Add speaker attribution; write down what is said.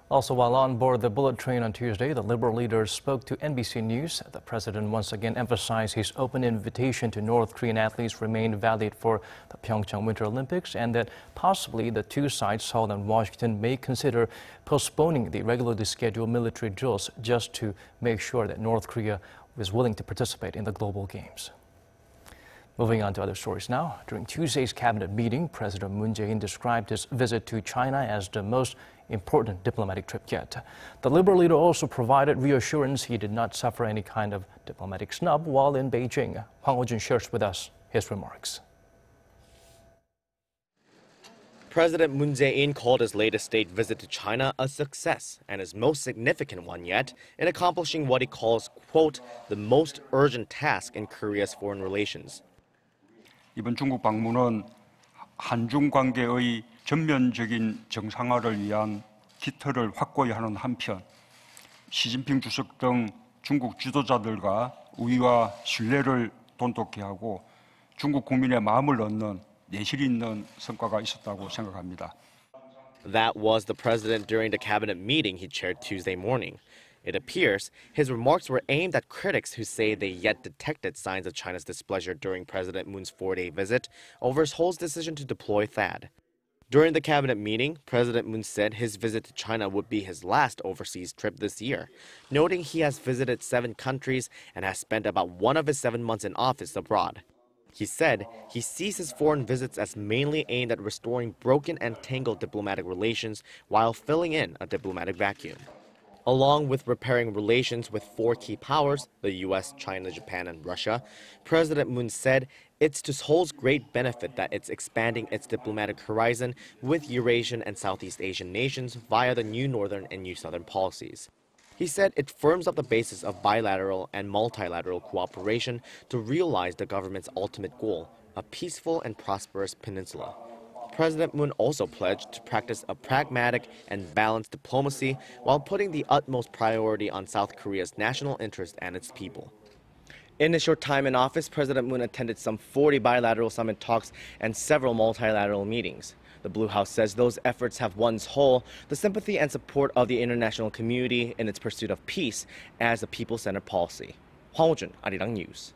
Speaker 1: Also, while on board the bullet train on Tuesday, the Liberal leader spoke to NBC News. The president once again emphasized his open invitation to North Korean athletes remained valid for the Pyeongchang Winter Olympics and that possibly the two sides, Seoul and Washington, may consider postponing the regularly scheduled military drills just to make sure that North Korea is willing to participate in the global games. Moving on to other stories now. During Tuesday's cabinet meeting, President Moon Jae-in described his visit to China as the most important diplomatic trip yet. The Liberal leader also provided reassurance he did not suffer any kind of diplomatic snub while in Beijing. Hwang Hojun shares with us his remarks.
Speaker 2: President Moon Jae-in called his latest state visit to China a success and his most significant one yet in accomplishing what he calls, quote, the most urgent task in Korea's foreign relations.
Speaker 3: 이번 중국 방문은 한중 관계의 전면적인 정상화를 위한 기틀을 확고히 하는 한편 시진핑 주석 등 중국 지도자들과 우위와 신뢰를 돈독히 하고 중국 국민의 마음을 얻는 내실 있는 성과가 있었다고 생각합니다.
Speaker 2: That was the president during the cabinet meeting he chaired Tuesday morning. It appears his remarks were aimed at critics who say they yet detected signs of China's displeasure during President Moon's 4-day visit over Seoul's decision to deploy THAAD. During the cabinet meeting, President Moon said his visit to China would be his last overseas trip this year, noting he has visited 7 countries and has spent about 1 of his 7 months in office abroad. He said he sees his foreign visits as mainly aimed at restoring broken and tangled diplomatic relations while filling in a diplomatic vacuum. Along with repairing relations with 4 key powers, the US, China, Japan, and Russia, President Moon said it's to Seoul's great benefit that it's expanding its diplomatic horizon with Eurasian and Southeast Asian nations via the new Northern and new Southern policies. He said it firms up the basis of bilateral and multilateral cooperation to realize the government's ultimate goal, a peaceful and prosperous peninsula. President Moon also pledged to practice a pragmatic and balanced diplomacy while putting the utmost priority on South Korea's national interest and its people. In his short time in office, President Moon attended some 40 bilateral summit talks and several multilateral meetings. The Blue House says those efforts have won Seoul the sympathy and support of the international community in its pursuit of peace as a people-centered policy. Hwang Hojun, Arirang News.